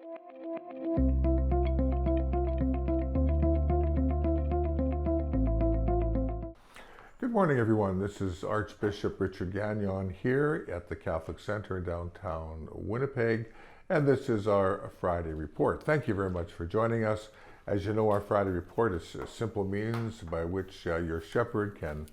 Good morning, everyone. This is Archbishop Gagnon here at the Catholic Center in downtown Winnipeg, and this is our Friday report. Thank you very much for joining us. As you know, our Friday report is a simple means by which your shepherd can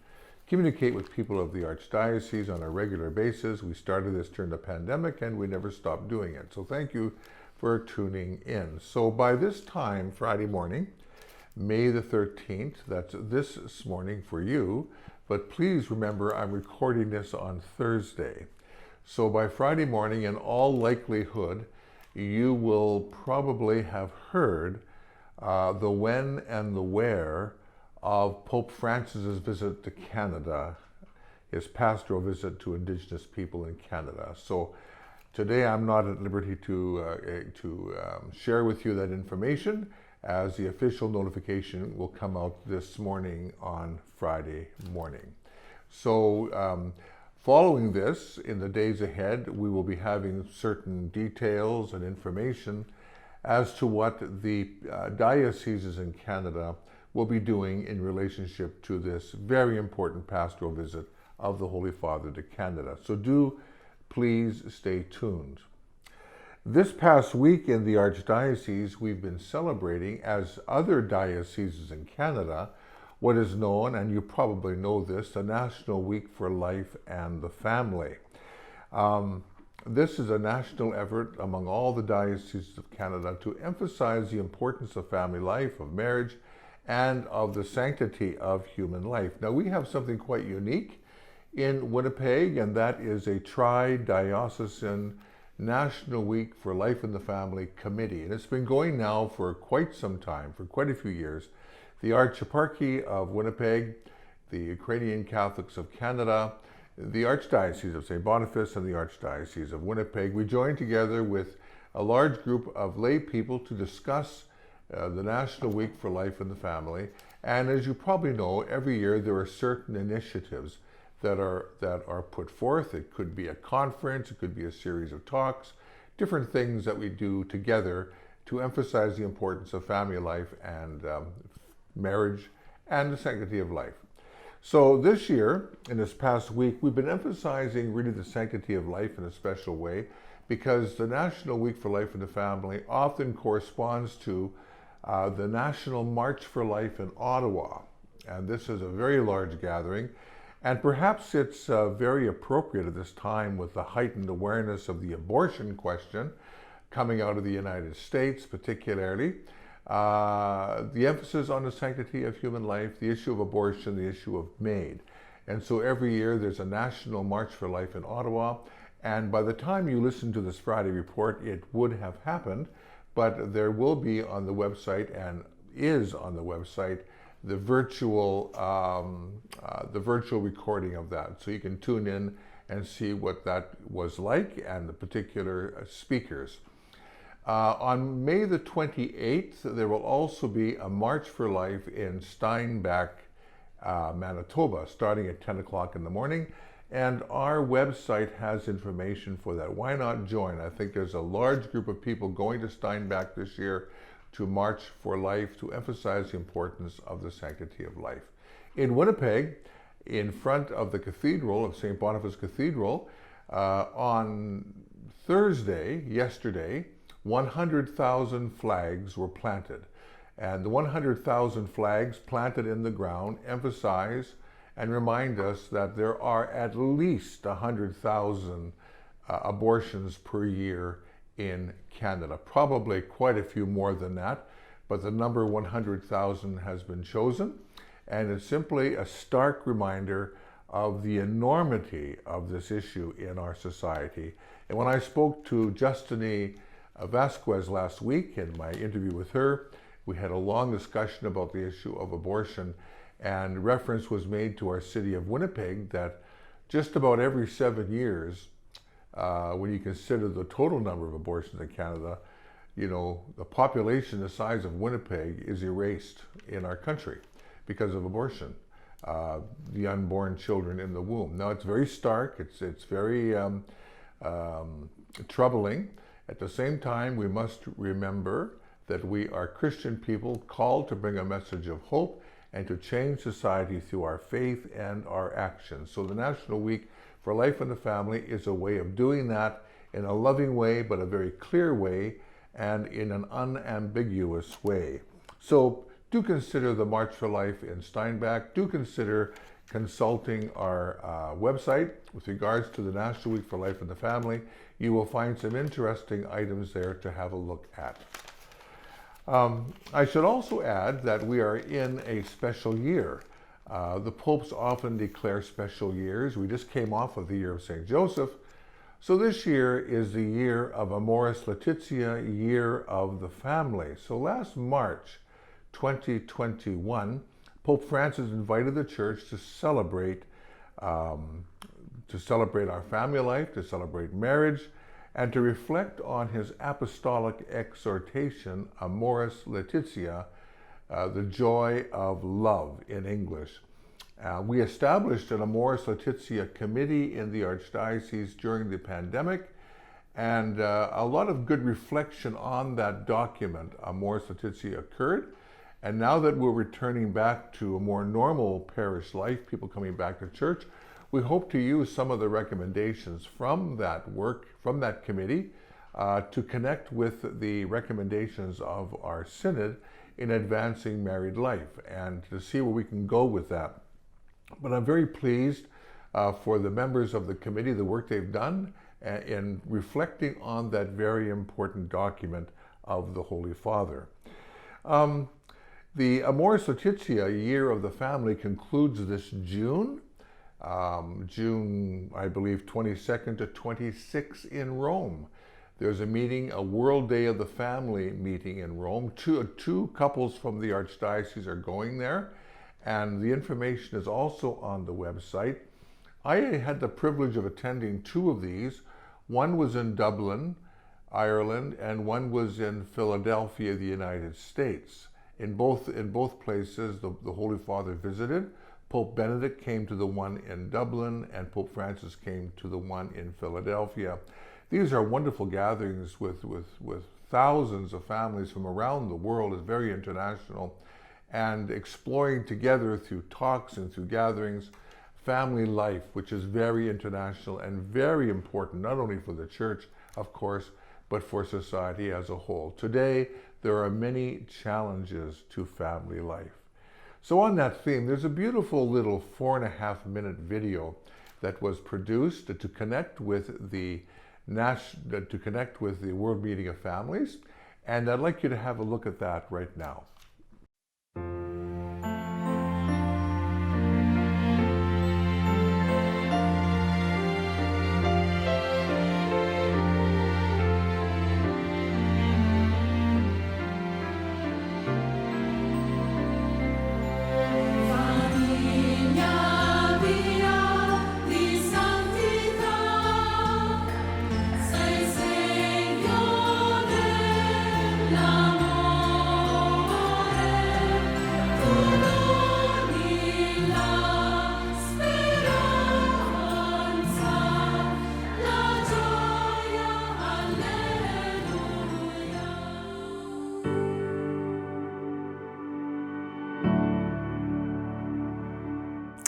communicate with people of the Archdiocese on a regular basis. We started this during the pandemic and we never stopped doing it. So thank you for tuning in. So by this time, Friday morning, May the 13th, that's this morning for you, but please remember I'm recording this on Thursday. So by Friday morning, in all likelihood, you will probably have heard the when and the where of Pope Francis's visit to Canada, his pastoral visit to Indigenous people in Canada. So today I'm not at liberty to share with you that information, as the official notification will come out this morning on Friday morning. So following this, in the days ahead, we will be having certain details and information as to what the dioceses in Canada will be doing in relationship to this very important pastoral visit of the Holy Father to Canada. So do please stay tuned. This past week in the Archdiocese, we've been celebrating, as other dioceses in Canada, what is known, and you probably know this, the National Week for Life and the Family. This is a national effort among all the dioceses of Canada to emphasize the importance of family life, of marriage, and of the sanctity of human life. Now, we have something quite unique in Winnipeg, and that is a tri-diocesan National Week for Life in the Family Committee. And it's been going now for quite some time, for quite a few years. The Archdiocese of Winnipeg, the Ukrainian Catholics of Canada, the Archdiocese of St. Boniface, and the Archdiocese of Winnipeg, we joined together with a large group of lay people to discuss the National Week for Life in the Family. And as you probably know, every year there are certain initiatives that are put forth. It could be a conference, it could be a series of talks, different things that we do together to emphasize the importance of family life and marriage and the sanctity of life. So this year, in this past week, we've been emphasizing really the sanctity of life in a special way, because the National Week for Life in the Family often corresponds to the National March for Life in Ottawa. And this is a very large gathering. And perhaps it's very appropriate at this time with the heightened awareness of the abortion question coming out of the United States, particularly. The emphasis on the sanctity of human life, the issue of abortion, the issue of MAID. And so every year there's a National March for Life in Ottawa. And by the time you listen to this Friday report, it would have happened, but there will be on the website, and is on the website, the virtual recording of that. So you can tune in and see what that was like and the particular speakers. On May the 28th, there will also be a March for Life in Steinbach, Manitoba, starting at 10 o'clock in the morning. And our website has information for that. Why not join? I think there's a large group of people going to Steinbach this year to March for Life, to emphasize the importance of the sanctity of life. In Winnipeg, in front of the Cathedral of St. Boniface Cathedral, on Thursday, yesterday, 100,000 flags were planted. And the 100,000 flags planted in the ground emphasize and remind us that there are at least 100,000 abortions per year in Canada. Probably quite a few more than that, but the number 100,000 has been chosen, and it's simply a stark reminder of the enormity of this issue in our society. And when I spoke to Justony Vasquez last week in my interview with her, we had a long discussion about the issue of abortion, and reference was made to our city of Winnipeg that just about every 7 years, when you consider the total number of abortions in Canada, you know, the population the size of Winnipeg is erased in our country because of abortion, the unborn children in the womb. Now, it's very stark, it's very troubling, At the same time, we must remember that we are Christian people called to bring a message of hope and to change society through our faith and our actions. So the National Week for Life in the Family is a way of doing that in a loving way, but a very clear way, and in an unambiguous way. So do consider the March for Life in Steinbach. Do consider consulting our website with regards to the National Week for Life in the Family. You will find some interesting items there to have a look at. I should also add that we are in a special year. The popes often declare special years. We just came off of the year of St. Joseph. So this year is the year of Amoris Laetitia, year of the family. So last March 2021, Pope Francis invited the church to celebrate our family life, to celebrate marriage, and to reflect on his apostolic exhortation, Amoris Laetitia, the joy of love in English. We established an Amoris Laetitia committee in the Archdiocese during the pandemic, and a lot of good reflection on that document, Amoris Laetitia, occurred. And now that we're returning back to a more normal parish life, people coming back to church, we hope to use some of the recommendations from that work, from that committee, to connect with the recommendations of our synod in advancing married life and to see where we can go with that. But I'm very pleased for the members of the committee, the work they've done in reflecting on that very important document of the Holy Father. The Amoris Laetitia, Year of the Family, concludes this June. June, I believe, 22nd to 26th in Rome. There's a meeting, a World Day of the Family meeting in Rome. Two couples from the Archdiocese are going there, and the information is also on the website. I had the privilege of attending two of these. One was in Dublin, Ireland, and one was in Philadelphia, the United States. In both places, the Holy Father visited. Pope Benedict came to the one in Dublin, and Pope Francis came to the one in Philadelphia. These are wonderful gatherings with thousands of families from around the world. It's very international, and exploring together through talks and through gatherings family life, which is very international and very important, not only for the church, of course, but for society as a whole. Today, there are many challenges to family life. So on that theme, there's a beautiful little 4.5-minute video that was produced to connect with the World Meeting of Families, and I'd like you to have a look at that right now.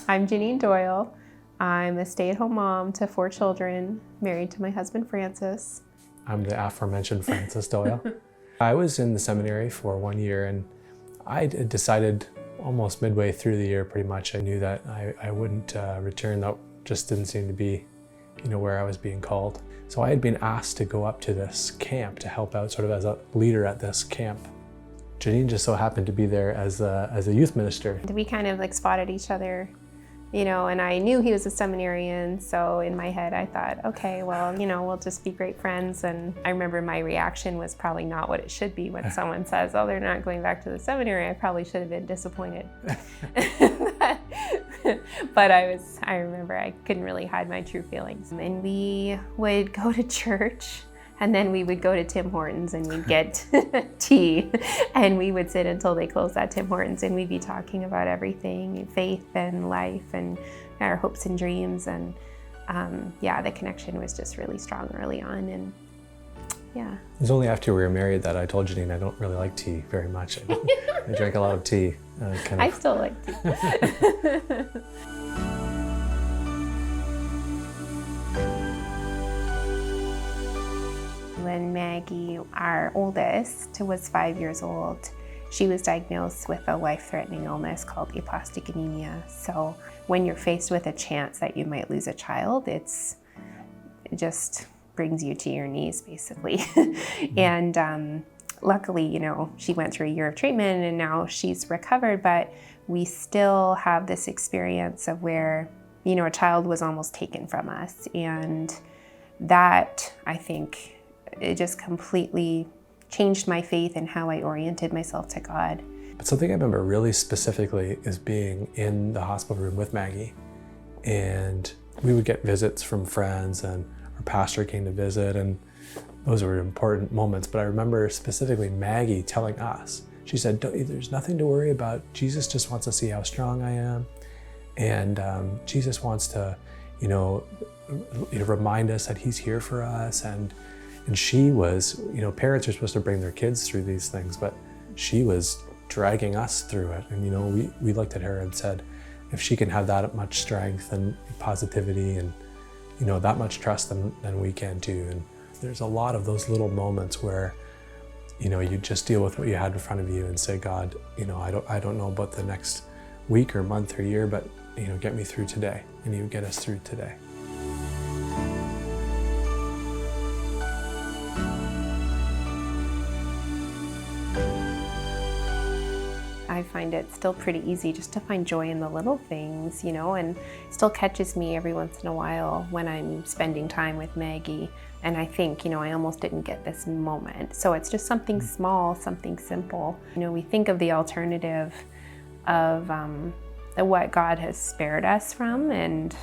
I'm Janine Doyle. I'm a stay-at-home mom to 4 children, married to my husband Francis. I'm the aforementioned Francis Doyle. I was in the seminary for 1 year, and I decided almost midway through the year, pretty much, I knew that I wouldn't return. That just didn't seem to be, where I was being called. So I had been asked to go up to this camp to help out sort of as a leader at this camp. Janine just so happened to be there as a youth minister. We kind of spotted each other, and I knew he was a seminarian, so in my head I thought, okay, well, we'll just be great friends. And I remember my reaction was probably not what it should be when someone says, oh, they're not going back to the seminary. I probably should have been disappointed. But I remember I couldn't really hide my true feelings. And we would go to church, and then we would go to Tim Hortons and we'd get tea, and we would sit until they closed at Tim Hortons, and we'd be talking about everything, faith and life and our hopes and dreams. And the connection was just really strong early on. Yeah. It was only after we were married that I told Janine I don't really like tea very much. I drank a lot of tea. I still like tea. When Maggie, our oldest, was 5 years old, she was diagnosed with a life-threatening illness called apostolic anemia. So when you're faced with a chance that you might lose a child, it just brings you to your knees, basically. And luckily, you know, she went through a year of treatment and now she's recovered, but we still have this experience of where, you know, a child was almost taken from us. And that, I think, it just completely changed my faith and how I oriented myself to God. But something I remember really specifically is being in the hospital room with Maggie, and we would get visits from friends, and our pastor came to visit, and those were important moments. But I remember specifically Maggie telling us, she said, there's nothing to worry about. Jesus just wants to see how strong I am. And Jesus wants to, you know, remind us that he's here for us. And she was, you know, parents are supposed to bring their kids through these things, but she was dragging us through it. And, you know, we looked at her and said, if she can have that much strength and positivity and, you know, that much trust, then we can too. And there's a lot of those little moments where, you know, you just deal with what you had in front of you and say, God, you know, I don't know about the next week or month or year, but, you know, get me through today. And you get us through today. I find it still pretty easy just to find joy in the little things, you know, and it still catches me every once in a while when I'm spending time with Maggie and I think, you know, I almost didn't get this moment. So it's just something small, something simple. You know, we think of the alternative of what God has spared us from, and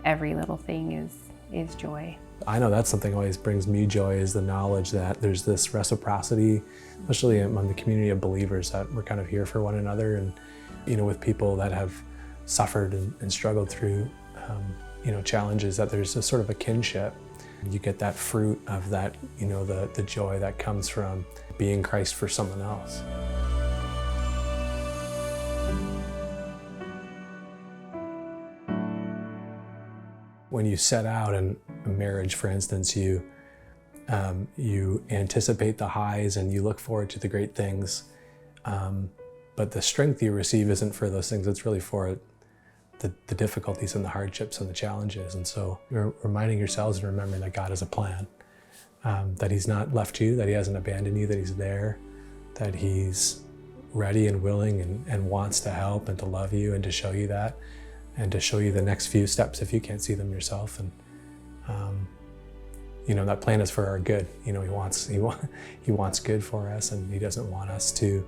every little thing is joy. I know that's something that always brings me joy, is the knowledge that there's this reciprocity, especially among the community of believers, that we're kind of here for one another. And, you know, with people that have suffered and struggled through, you know, challenges, that there's a sort of a kinship. You get that fruit of that, you know, the joy that comes from being Christ for someone else. When you set out in a marriage, for instance, you anticipate the highs and you look forward to the great things, but the strength you receive isn't for those things. It's really for the difficulties and the hardships and the challenges. And so you're reminding yourselves and remembering that God has a plan, that he's not left you, that he hasn't abandoned you, that he's there, that he's ready and willing and wants to help and to love you and to show you that, and to show you the next few steps if you can't see them yourself. And you know, that plan is for our good. You know, he wants good for us, and he doesn't want us to,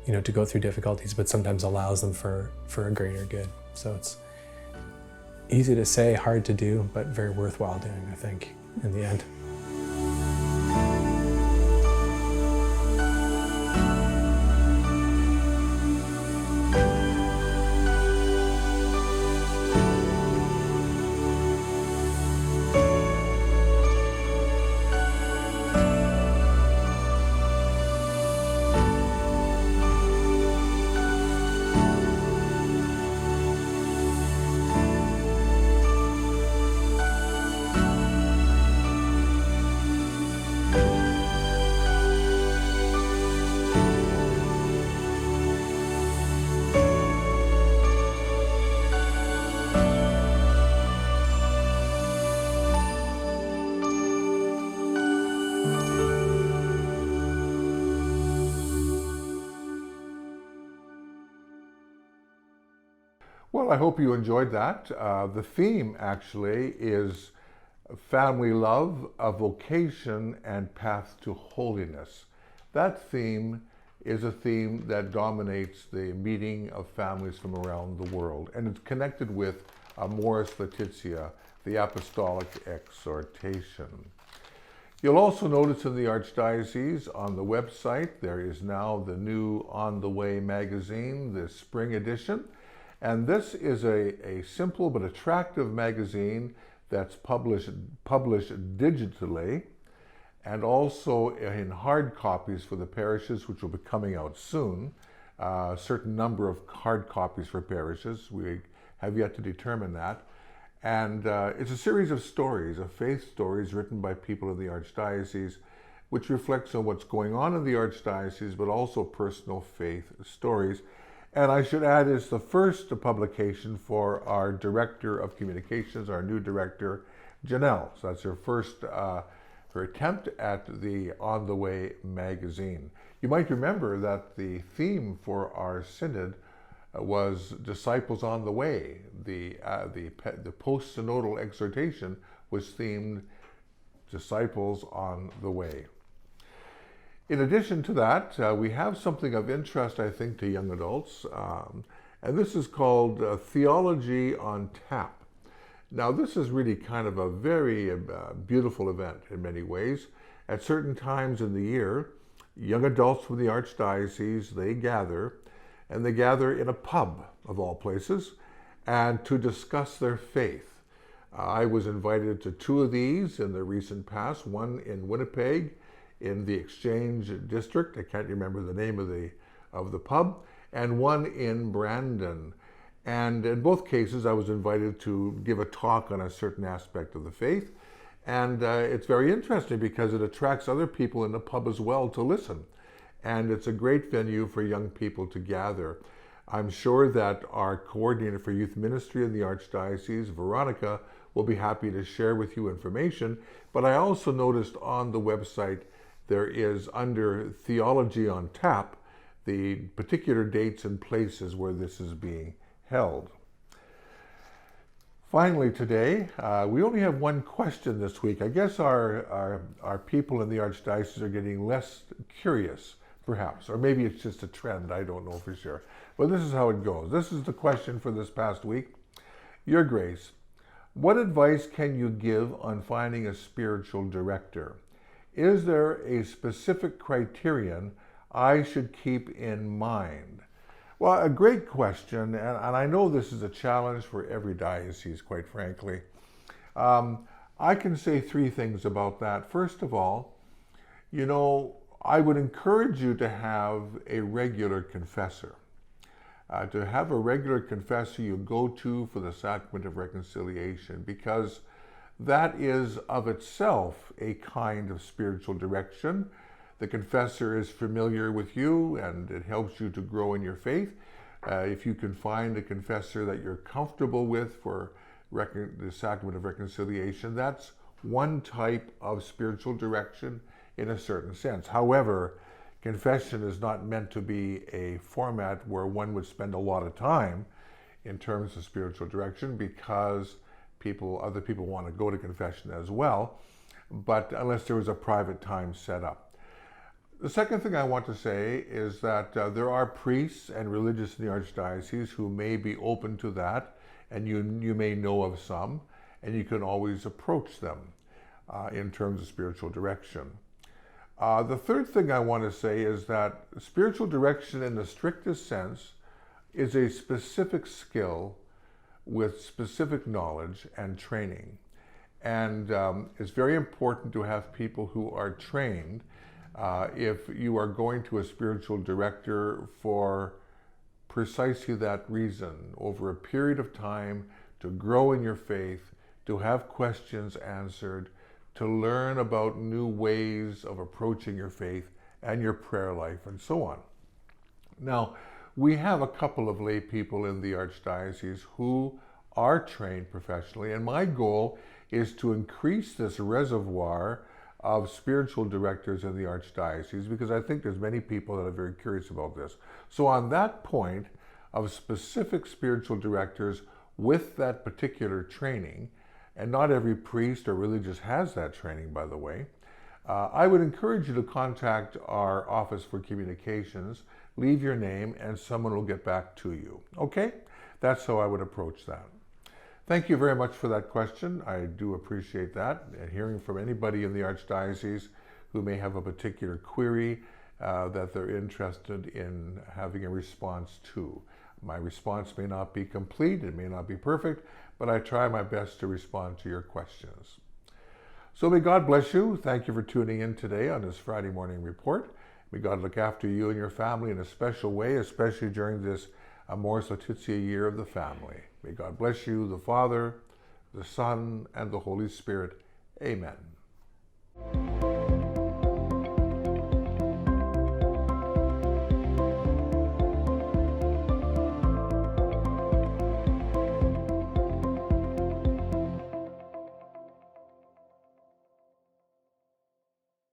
you know, to go through difficulties, but sometimes allows them for a greater good. So it's easy to say, hard to do, but very worthwhile doing, I think, in the end. Well, I hope you enjoyed that. The theme actually is family love, a vocation, and path to holiness. That theme is a theme that dominates the meeting of families from around the world, and it's connected with Amoris Laetitia, the apostolic exhortation. You'll also notice in the Archdiocese on the website there is now the new On the Way magazine, the spring edition. And this is a simple but attractive magazine that's published digitally. and also in hard copies for the parishes, which will be coming out soon. A certain number of hard copies for parishes. We have yet to determine that. And it's a series of stories, of faith stories written by people in the Archdiocese, which reflects on what's going on in the Archdiocese, but also personal faith stories. And I should add, it's the first publication for our Director of Communications, our new director, Janelle. So that's her first her attempt at the On the Way magazine. You might remember that the theme for our synod was Disciples on the Way. The post-synodal exhortation was themed Disciples on the Way. In addition to that, we have something of interest, I think, to young adults, and this is called Theology on Tap. Now, this is really kind of a very beautiful event in many ways. At certain times in the year, young adults from the Archdiocese, they gather in a pub, of all places, and to discuss their faith. I was invited to 2 of these in the recent past, one in Winnipeg, in the Exchange District, I can't remember the name of the pub, and one in Brandon. And in both cases, I was invited to give a talk on a certain aspect of the faith. And it's very interesting because it attracts other people in the pub as well to listen. And it's a great venue for young people to gather. I'm sure that our coordinator for youth ministry in the Archdiocese, Veronica, will be happy to share with you information. But I also noticed on the website there is, under Theology on Tap, the particular dates and places where this is being held. Finally today, we only have one question this week. I guess our people in the Archdiocese are getting less curious, perhaps, or maybe it's just a trend, I don't know for sure. But this is how it goes. This is the question for this past week. Your Grace, what advice can you give on finding a spiritual director? Is there a specific criterion I should keep in mind? Well, a great question, and I know this is a challenge for every diocese, quite frankly. I can say 3 things about that. First of all, I would encourage you to have a regular confessor. To have a regular confessor you go to for the sacrament of reconciliation, because that is of itself a kind of spiritual direction. The confessor is familiar with you and it helps you to grow in your faith. If you can find a confessor that you're comfortable with for the sacrament of reconciliation, that's one type of spiritual direction in a certain sense. However, confession is not meant to be a format where one would spend a lot of time in terms of spiritual direction, because other people want to go to confession as well, but unless there was a private time set up. The second thing I want to say is that there are priests and religious in the Archdiocese who may be open to that, and you may know of some, and you can always approach them in terms of spiritual direction. The third thing I want to say is that spiritual direction in the strictest sense is a specific skill with specific knowledge and training. And it's very important to have people who are trained. If you are going to a spiritual director for precisely that reason, over a period of time, to grow in your faith, to have questions answered, to learn about new ways of approaching your faith and your prayer life, and so on. Now, we have a couple of lay people in the Archdiocese who are trained professionally, and my goal is to increase this reservoir of spiritual directors in the Archdiocese, because I think there's many people that are very curious about this. So on that point of specific spiritual directors with that particular training, and not every priest or religious has that training, by the way, I would encourage you to contact our Office for Communications, leave your name, and someone will get back to you. Okay? That's how I would approach that. Thank you very much for that question. I do appreciate that, and hearing from anybody in the Archdiocese who may have a particular query that they're interested in having a response to. My response may not be complete, it may not be perfect, but I try my best to respond to your questions. So may God bless you. Thank you for tuning in today on this Friday morning report. May God look after you and your family in a special way, especially during this Amoris Laetitia year of the family. May God bless you, the Father, the Son, and the Holy Spirit. Amen.